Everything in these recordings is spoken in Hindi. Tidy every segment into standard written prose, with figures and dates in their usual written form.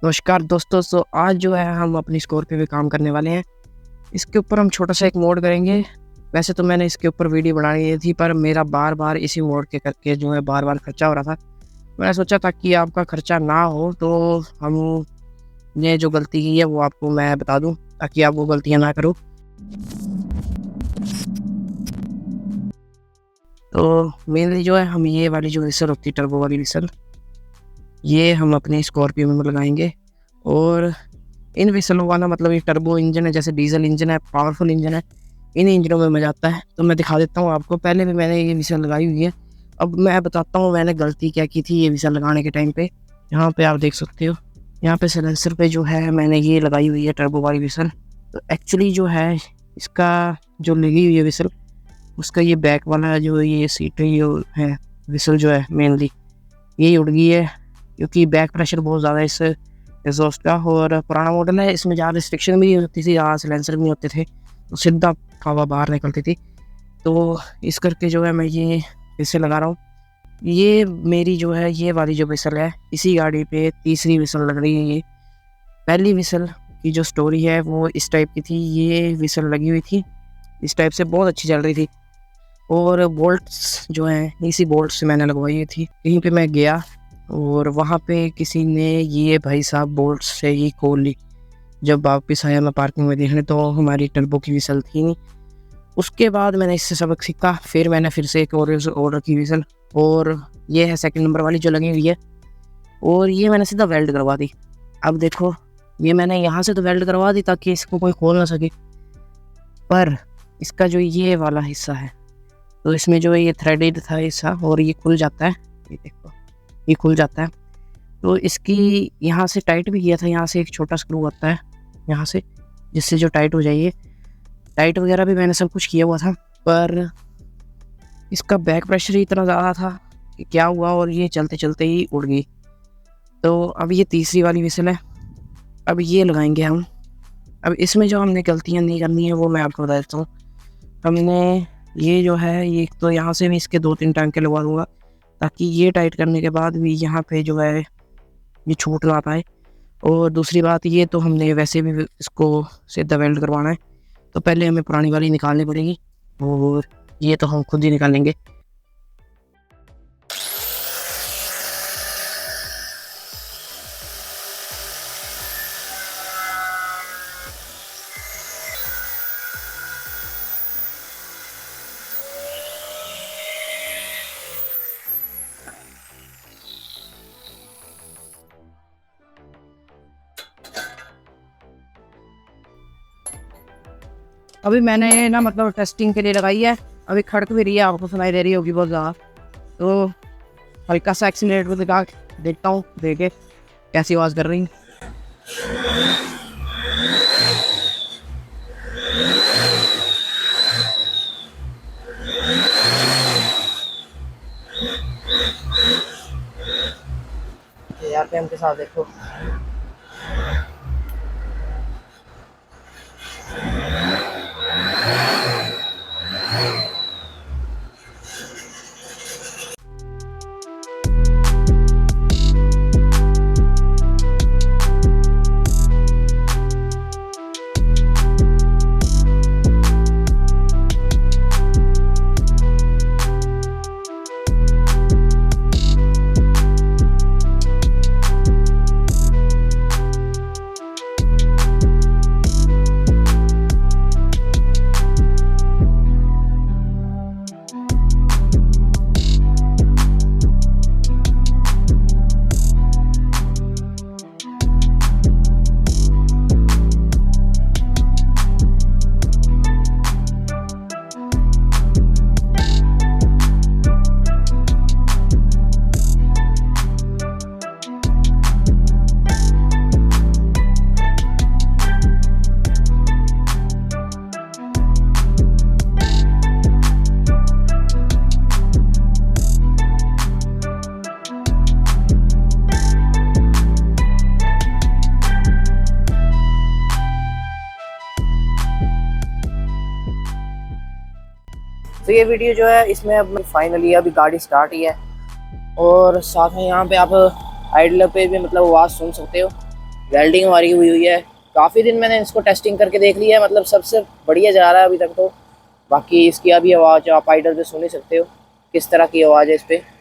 नमस्कार दोस्तों। आज जो है हम अपनी स्कॉर्पियो पे काम करने वाले हैं। इसके ऊपर हम छोटा सा एक मोड करेंगे। वैसे तो मैंने इसके ऊपर वीडियो बनाई थी, पर मेरा बार इसी मोड के करके जो है बार खर्चा हो रहा था। मैंने सोचा ताकि आपका खर्चा ना हो तो हमने जो गलती की है वो आपको मैं बता दूं, ताकि आप वो गलतियां ना करो। तो मेनली जो है हम ये वाली जो विसल होती है, टर्बो वाली विसल, ये हम अपने स्कॉर्पियो में लगाएंगे। और इन विसलों वाला मतलब ये टर्बो इंजन है, जैसे डीजल इंजन है, पावरफुल इंजन है, इन इंजनों में मजा आता है। तो मैं दिखा देता हूँ आपको। पहले भी मैंने ये विसल लगाई हुई है। अब मैं बताता हूँ मैंने गलती क्या की थी ये विसल लगाने के टाइम पे। यहाँ पे आप देख सकते हो, यहाँ पे सिलेंसर पे जो है मैंने ये लगाई हुई है टर्बो वाली विसल। तो एक्चुअली जो है इसका जो लगी हुई है विसल, उसका ये बैक वाला जो ये सीट है विसल जो है मेनली ये उड़ गई है, क्योंकि बैक प्रेशर बहुत ज़्यादा है इस एग्जॉस्ट का। और पुराना मॉडल है, इसमें ज़्यादा रिस्ट्रिक्शन भी नहीं होती थी, ज़्यादा सिलेंसर भी नहीं होते थे, तो सीधा हवा बाहर निकलती थी। तो इस करके जो है मैं ये विसल लगा रहा हूँ। ये मेरी जो है ये वाली जो विसल है, इसी गाड़ी पे तीसरी विसल लग रही है। ये पहली विसल की जो स्टोरी है वो इस टाइप की थी। ये विसल लगी हुई थी इस टाइप से, बहुत अच्छी चल रही थी। और बोल्ट्स जो हैं इसी बोल्ट से मैंने लगवाई थी। कहीं पे मैं गया और वहाँ पे किसी ने ये भाई साहब बोल्ट से ही खोल ली। जब वापस आया मैं पार्किंग में देखने, तो हमारी टर्बो की विसल थी नहीं। उसके बाद मैंने इससे सबक सीखा, फिर मैंने फिर से एक और ऑर्डर की विसल, और ये है सेकंड नंबर वाली जो लगी हुई है। और ये मैंने सीधा वेल्ड करवा दी। अब देखो, ये मैंने यहाँ से तो वेल्ड करवा दी ताकि इसको कोई खोल ना सके, पर इसका जो ये वाला हिस्सा है, तो इसमें जो ये थ्रेडेड था हिस्सा, और ये खुल जाता है। ये देखो, ये खुल जाता है। तो इसकी यहाँ से टाइट भी किया था, यहाँ से एक छोटा स्क्रू आता है यहाँ से, जिससे जो टाइट हो जाइए। टाइट वगैरह भी मैंने सब कुछ किया हुआ था, पर इसका बैक प्रेशर ही इतना ज़्यादा था कि क्या हुआ, और ये चलते चलते ही उड़ गई। तो अब ये तीसरी वाली विसल है, अब ये लगाएंगे हम। अब इसमें जो हमने गलतियाँ नहीं करनी है वो मैं आपको बता देता हूँ। हमने ये जो है, ये तो यहाँ से भी इसके 2-3 टांके लगवा दूँगा, ताकि ये टाइट करने के बाद भी यहाँ पे जो है ये छूट ना पाए। और दूसरी बात, ये तो हमने वैसे भी इसको सीधा वेल्ड करवाना है, तो पहले हमें पुरानी वाली निकालनी पड़ेगी, और ये तो हम खुद ही निकालेंगे। अभी मैंने ना मतलब टेस्टिंग के लिए लगाई है। अभी खड़क भी रही है, आपको सुनाई दे रही होगी बहुत ज़्यादा। तो हल्का सा एक्सीलरेटर दिखा देखता हूँ, देखे कैसी आवाज़ कर रही। आरपीएम के साथ देखो, तो ये वीडियो जो है इसमें अब फाइनली अभी गाड़ी स्टार्ट ही है, और साथ में यहाँ पे आप आइडल पे भी मतलब आवाज़ सुन सकते हो। वेल्डिंग हमारी हुई है। काफ़ी दिन मैंने इसको टेस्टिंग करके देख लिया है, मतलब सबसे बढ़िया जा रहा है अभी तक तो। बाकी इसकी अभी आवाज़ आप आइडल पे सुन ही सकते हो किस तरह की आवाज़ है इस पर।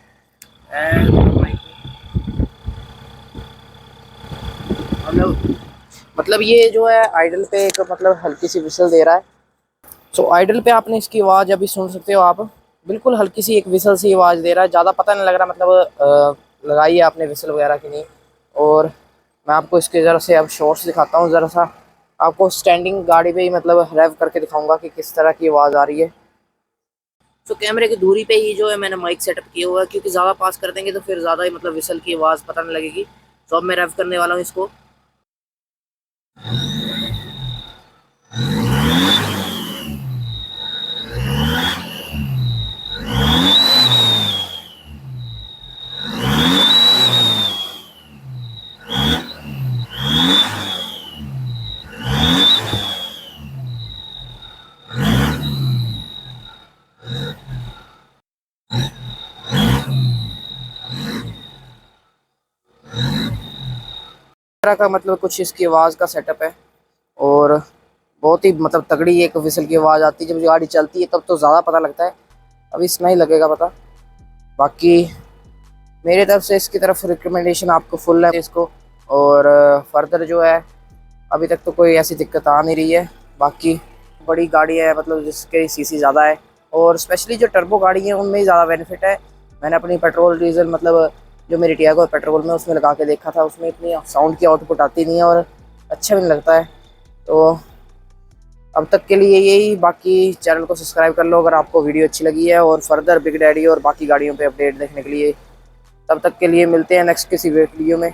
मतलब ये जो है आइडल पे एक मतलब हल्की सी विसल दे रहा है। सो आइडल पे आपने इसकी आवाज़ अभी सुन सकते हो आप, बिल्कुल हल्की सी एक विसल सी आवाज़ दे रहा है, ज़्यादा पता नहीं लग रहा मतलब लगाई है आपने विसल वगैरह की नहीं। और मैं आपको इसके ज़रा से अब शॉर्ट्स दिखाता हूँ, ज़रा सा आपको स्टैंडिंग गाड़ी पे ही मतलब रेव करके दिखाऊंगा कि किस तरह की आवाज़ आ रही है। तो कैमरे की दूरी पे ही जो है मैंने माइक सेटअप किया हुआ है, क्योंकि ज़्यादा पास कर देंगे तो फिर ज़्यादा ही मतलब विसल की आवाज़ पता नहीं लगेगी। तो अब मैं रेव करने वाला हूँ इसको। तरह का मतलब कुछ इसकी आवाज़ का सेटअप है। और बहुत ही मतलब तगड़ी एक विसल की आवाज़ आती है जब गाड़ी चलती है, तब तो ज़्यादा पता लगता है, अभी इतना ही लगेगा पता। बाकी मेरी तरफ से इसकी तरफ रिकमेंडेशन आपको फुल है इसको। और फर्दर जो है अभी तक तो कोई ऐसी दिक्कत आ नहीं रही है। बाकी बड़ी गाड़ी है मतलब जिसके सीसी ज़्यादा है, और स्पेशली जो टर्बो गाड़ी है उनमें ही ज़्यादा बेनिफिट है। मैंने अपनी पेट्रोल डीजल मतलब जो मेरी टियागो पेट्रोल में उसमें लगा के देखा था, उसमें इतनी साउंड की आउटपुट आती नहीं है और अच्छा भी नहीं लगता है। तो अब तक के लिए यही, बाकी चैनल को सब्सक्राइब कर लो अगर आपको वीडियो अच्छी लगी है, और फर्दर बिग डैडी और बाकी गाड़ियों पे अपडेट देखने के लिए। तब तक के लिए मिलते हैं नेक्स्ट किसी वीडियो में।